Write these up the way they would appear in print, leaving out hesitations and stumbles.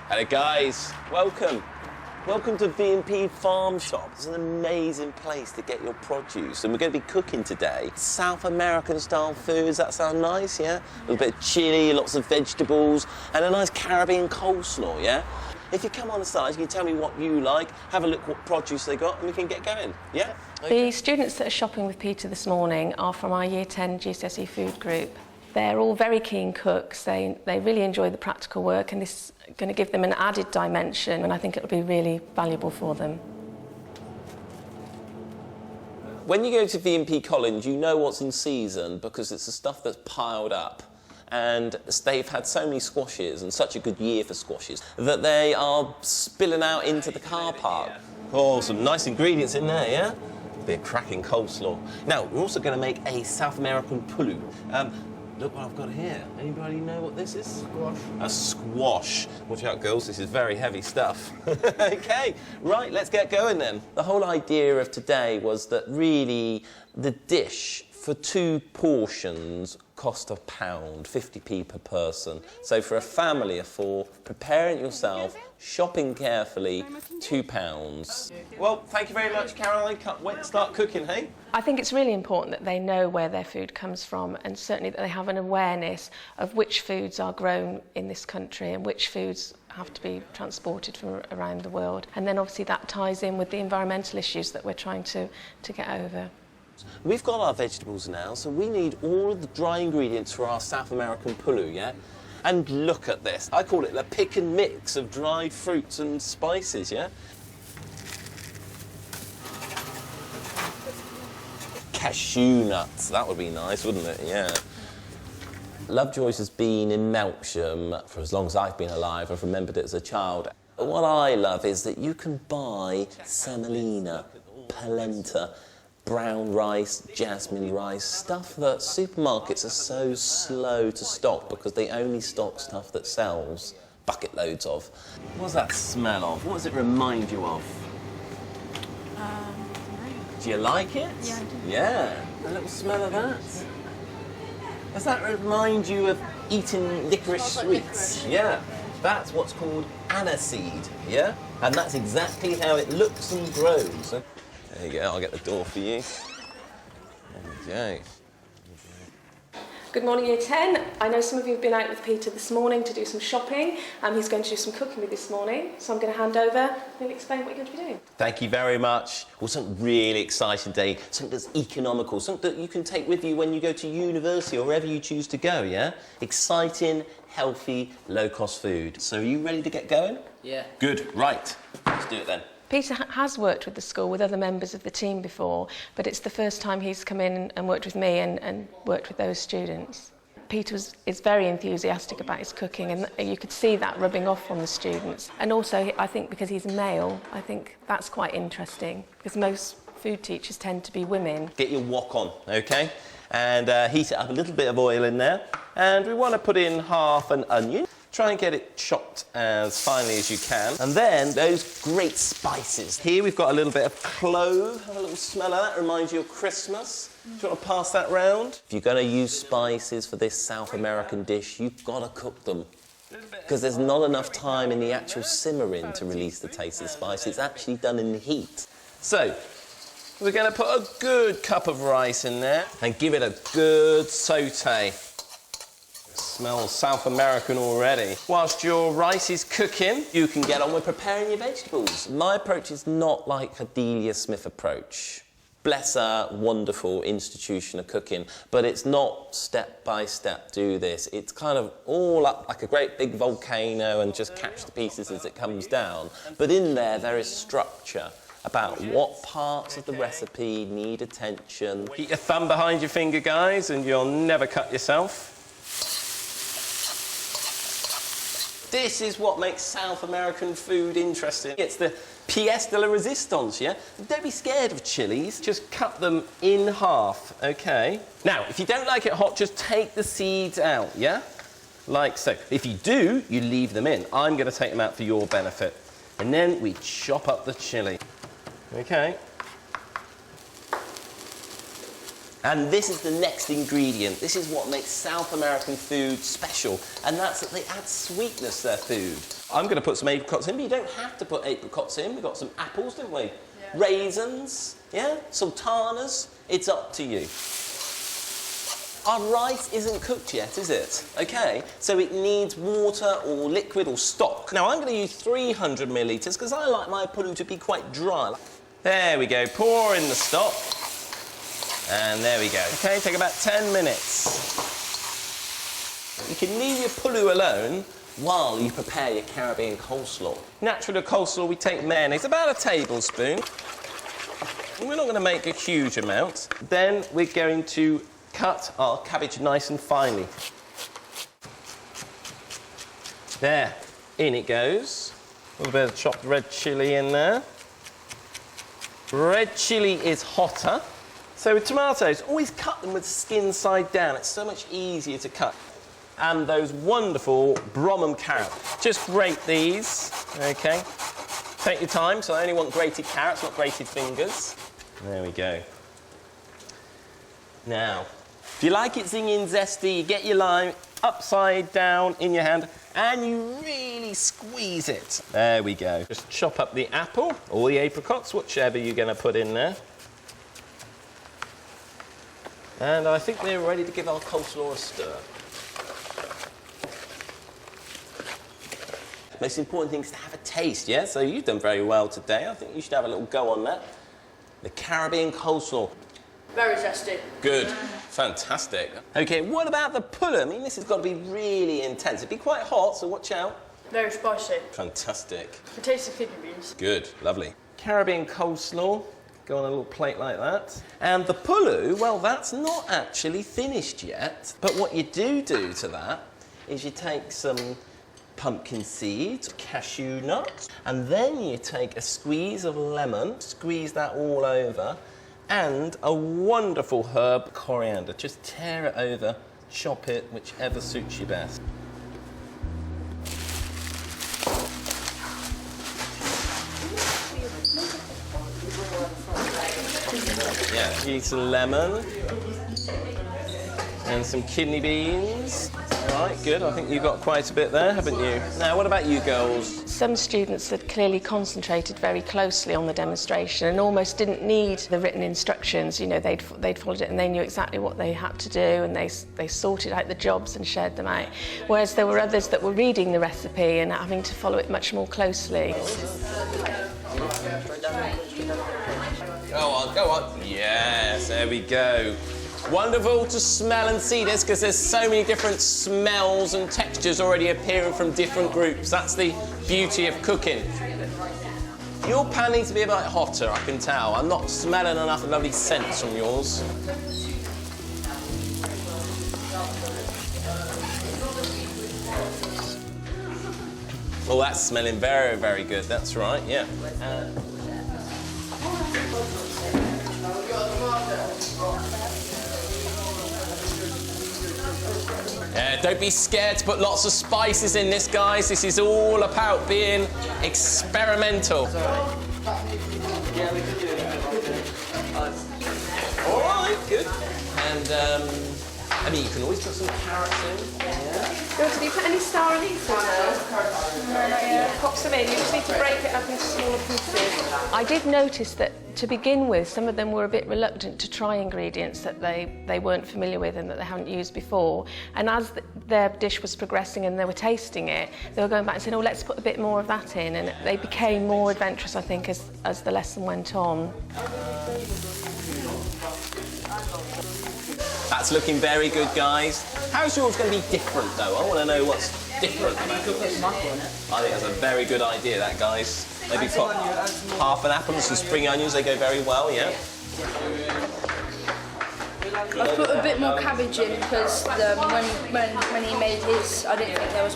Hello guys, welcome. Welcome to V&P Farm Shop. It's an amazing place to get your produce, and we're going to be cooking today South American style foods. That sound nice, yeah? A little bit of chili, lots of vegetables, and a nice Caribbean coleslaw, yeah? If you come on the side, you can tell me what you like, have a look what produce they got, and we can get going, yeah? Okay. The students that are shopping with Peter this morning are from our Year 10 GCSE food group. They're all very keen cooks. They really enjoy the practical work, and this is going to give them an added dimension, and I think it'll be really valuable for them. When you go to V&P College, you know what's in season because it's the stuff that's piled up. And they've had so many squashes and such a good year for squashes that they are spilling out into the car park. Oh, some nice ingredients in there, yeah? Be a cracking coleslaw. Now, we're also going to make a South American pulu. Look what I've got here. Anybody know what this is? Squash. A squash. Watch out, girls, this is very heavy stuff. Okay, right, let's get going then. The whole idea of today was that really the dish for 2 portions cost £1, 50p per person. So for a family of 4, preparing it yourself, shopping carefully, £2. Well, thank you very much, Caroline. Can't wait to start cooking, hey? I think it's really important that they know where their food comes from, and certainly that they have an awareness of which foods are grown in this country and which foods have to be transported from around the world. And then obviously that ties in with the environmental issues that we're trying to get over. We've got our vegetables now, so we need all of the dry ingredients for our South American pulu, yeah? And look at this. I call it the pick and mix of dried fruits and spices, yeah? Cashew nuts, that would be nice, wouldn't it? Yeah. Lovejoy's has been in Melksham for as long as I've been alive. I've remembered it as a child. What I love is that you can buy semolina, polenta, brown rice, jasmine rice, stuff that supermarkets are so slow to stock because they only stock stuff that sells bucket loads of. What's that smell of? What does it remind you of? Do you like it? Yeah, I do. Yeah, a little smell of that. Does that remind you of eating licorice sweets? Yeah, that's what's called aniseed, yeah? And that's exactly how it looks and grows. There you go, I'll get the door for you. There you go. Good morning, Year 10. I know some of you have been out with Peter this morning to do some shopping, and he's going to do some cooking with you this morning. So I'm going to hand over and he'll explain what you're going to be doing. Thank you very much. Well, something really exciting today, something that's economical, something that you can take with you when you go to university or wherever you choose to go, yeah? Exciting, healthy, low-cost food. So are you ready to get going? Yeah. Good, right. Let's do it then. Peter has worked with the school with other members of the team before, but it's the first time he's come in and worked with me and worked with those students. Peter is very enthusiastic about his cooking, and you could see that rubbing off on the students. And also, I think because he's a male, I think that's quite interesting, because most food teachers tend to be women. Get your wok on, OK? And heat it up a little bit of oil in there. And we want to put in half an onion. Try and get it chopped as finely as you can. And then those great spices. Here we've got a little bit of clove. Have a little smell of that. Reminds you of Christmas. Do you want to pass that round? If you're going to use spices for this South American dish, you've got to cook them. Because there's not enough time in the actual simmering to release the taste of the spice. It's actually done in the heat. So, we're going to put a good cup of rice in there and give it a good sauté. Smells South American already. Whilst your rice is cooking, you can get on with preparing your vegetables. My approach is not like a Delia Smith approach. Bless her wonderful institution of cooking, but it's not step by step do this. It's kind of all up like a great big volcano and just catch the pieces as it comes down. But in there is structure about what parts of the recipe need attention. Keep your thumb behind your finger, guys, and you'll never cut yourself. This is what makes South American food interesting. It's the pièce de la résistance, yeah? Don't be scared of chilies, just cut them in half, OK? Now, if you don't like it hot, just take the seeds out, yeah? Like so. If you do, you leave them in. I'm going to take them out for your benefit. And then we chop up the chili. OK? And this is the next ingredient. This is what makes South American food special, and that's that they add sweetness to their food. I'm going to put some apricots in, but you don't have to put apricots in. We've got some apples, didn't we? Yeah. Raisins, yeah? Sultanas. It's up to you. Our rice isn't cooked yet, is it? Okay, so it needs water or liquid or stock. Now, I'm going to use 300 millilitres because I like my pulu to be quite dry. There we go. Pour in the stock. And there we go. Okay, take about 10 minutes. You can leave your pulu alone while you prepare your Caribbean coleslaw. Naturally, coleslaw, we take mayonnaise, about a tablespoon. We're not going to make a huge amount. Then we're going to cut our cabbage nice and finely. There, in it goes. A little bit of chopped red chilli in there. Red chilli is hotter. So with tomatoes, always cut them with skin side down. It's so much easier to cut. And those wonderful Bromham carrots. Just grate these, okay? Take your time, so I only want grated carrots, not grated fingers. There we go. Now, if you like it zinging zesty, you get your lime upside down in your hand and you really squeeze it. There we go. Just chop up the apple or the apricots, whichever you're going to put in there. And I think we're ready to give our coleslaw a stir. Most important thing is to have a taste, yeah? So you've done very well today. I think you should have a little go on that. The Caribbean coleslaw. Very zesty. Good. Fantastic. OK, what about the pulu? I mean, this has got to be really intense. It'd be quite hot, so watch out. Very spicy. Fantastic. The taste of kidney beans. Good. Lovely. Caribbean coleslaw. Go on a little plate like that. And the pulu, well, that's not actually finished yet. But what you do to that is you take some pumpkin seeds, cashew nuts, and then you take a squeeze of lemon, squeeze that all over, and a wonderful herb, coriander. Just tear it over, chop it, whichever suits you best. Yeah, use some lemon and some kidney beans. All right, good. I think you've got quite a bit there, haven't you? Now, what about you girls? Some students had clearly concentrated very closely on the demonstration and almost didn't need the written instructions. You know, they'd followed it and they knew exactly what they had to do, and they sorted out the jobs and shared them out. Whereas there were others that were reading the recipe and having to follow it much more closely. Go on, go on. Yes, there we go. Wonderful to smell and see this because there's so many different smells and textures already appearing from different groups. That's the beauty of cooking. Your pan needs to be a bit hotter, I can tell. I'm not smelling enough lovely scents from yours. Oh, that's smelling very, very good. That's right, yeah. Don't be scared to put lots of spices in this, guys. This is all about being experimental. All right, good. And I mean, you can always put some carrots in. Yeah. Did you put any star anise in there? Pop some in. You just need to break it up into smaller pieces. I did notice that to begin with, some of them were a bit reluctant to try ingredients that they weren't familiar with and that they hadn't used before. And as their dish was progressing and they were tasting it, they were going back and saying, oh, let's put a bit more of that in. And they became more adventurous, I think, as the lesson went on. That's looking very good, guys. How's yours going to be different, though? I want to know what's different about it. I think that's a very good idea, that, guys. Maybe put half an apple and some spring onions. They go very well, yeah? I put a bit more cabbage in because when he made his, I didn't think there was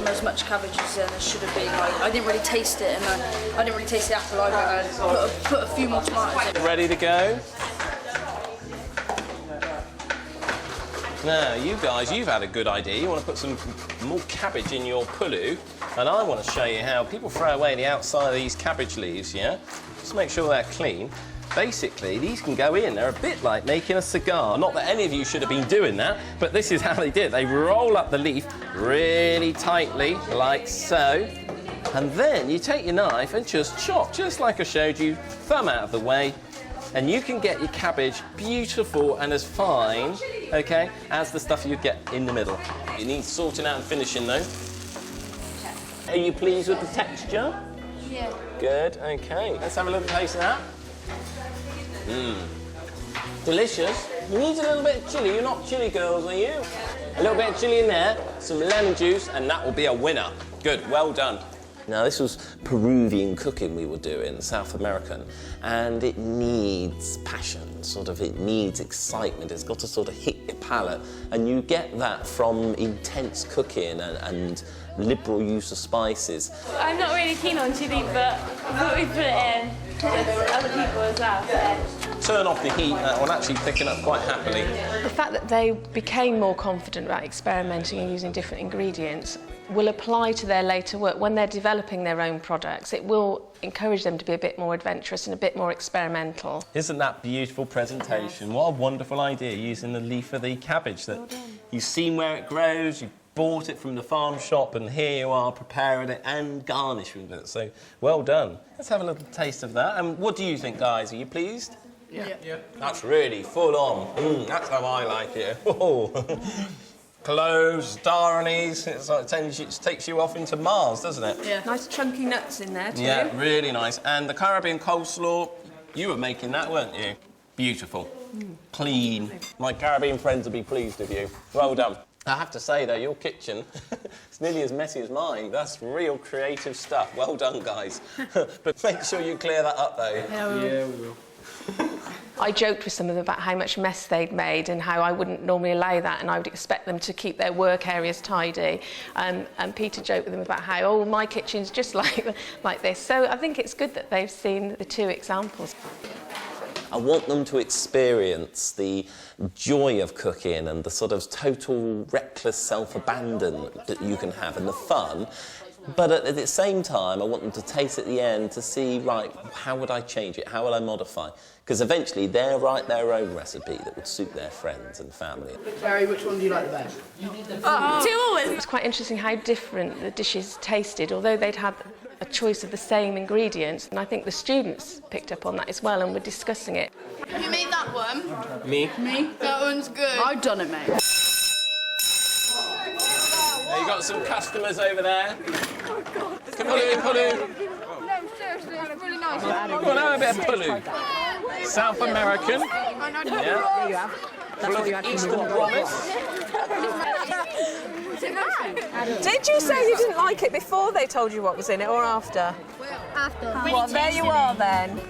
as much cabbage as there should have been. I didn't really taste it, and I didn't really taste the apple either. I put a few more tomatoes in. Ready to go? Now, you guys, you've had a good idea. You want to put some more cabbage in your pulu, and I want to show you how people throw away the outside of these cabbage leaves, yeah? Just make sure they're clean. basically, these can go in. They're a bit like making a cigar. Not that any of you should have been doing that, but this is how they did it. They roll up the leaf really tightly, like so. And then you take your knife and just chop, just like I showed you, thumb out of the way, and you can get your cabbage beautiful and as fine, okay, as the stuff you'd get in the middle. It needs sorting out and finishing though. Are you pleased with the texture? Yeah. Good, okay. Let's have a little taste of that. Delicious. You need a little bit of chilli. You're not chilli girls, are you? A little bit of chilli in there, some lemon juice, and that will be a winner. Good, well done. Now, this was Peruvian cooking we were doing, South American, and it needs passion, it needs excitement. It's got to sort of hit your palate, and you get that from intense cooking and liberal use of spices. I'm not really keen on chilli, but we put it in with other people as well. Turn off the heat, that will actually thicken up quite happily. The fact that they became more confident about experimenting and using different ingredients will apply to their later work. When they're developing their own products, it will encourage them to be a bit more adventurous and a bit more experimental. Isn't that beautiful presentation? Yes. What a wonderful idea, using the leaf of the cabbage. That you've seen where it grows, you've bought it from the farm shop, and here you are preparing it and garnishing it. So, well done. Let's have a little taste of that. And what do you think, guys? Are you pleased? Yeah. That's really full on. That's how I like it. Cloves, star anise, it's like it takes you off into Mars, doesn't it? Yeah. Nice chunky nuts in there too. Yeah, really nice. And the Caribbean coleslaw, you were making that, weren't you? Beautiful. Clean. My Caribbean friends will be pleased with you. Well done. I have to say, though, your kitchen, it's nearly as messy as mine. That's real creative stuff. Well done, guys. But make sure you clear that up, though. Yeah, we will. I joked with some of them about how much mess they'd made and how I wouldn't normally allow that, and I would expect them to keep their work areas tidy. And Peter joked with them about how, oh, my kitchen's just like this. So I think it's good that they've seen the two examples. I want them to experience the joy of cooking and the sort of total reckless self-abandon that you can have and the fun. But at the same time, I want them to taste at the end to see, right, how would I change it? How will I modify? Because eventually they'll write their own recipe that would suit their friends and family. Barry, which one do you like the best? Two always. It's quite interesting how different the dishes tasted, although they'd had a choice of the same ingredients. And I think the students picked up on that as well and were discussing it. Who made that one? Me? Me? That one's good. I've done it, mate. You got some customers over there. Come on, Pulu. No, seriously, it's really nice. Come on, have a bit of Pulu. South American. Yeah. There you have. That's what you had Eastern from me. promise. Did you say you didn't like it before they told you what was in it, or after? After. Well, there you are then.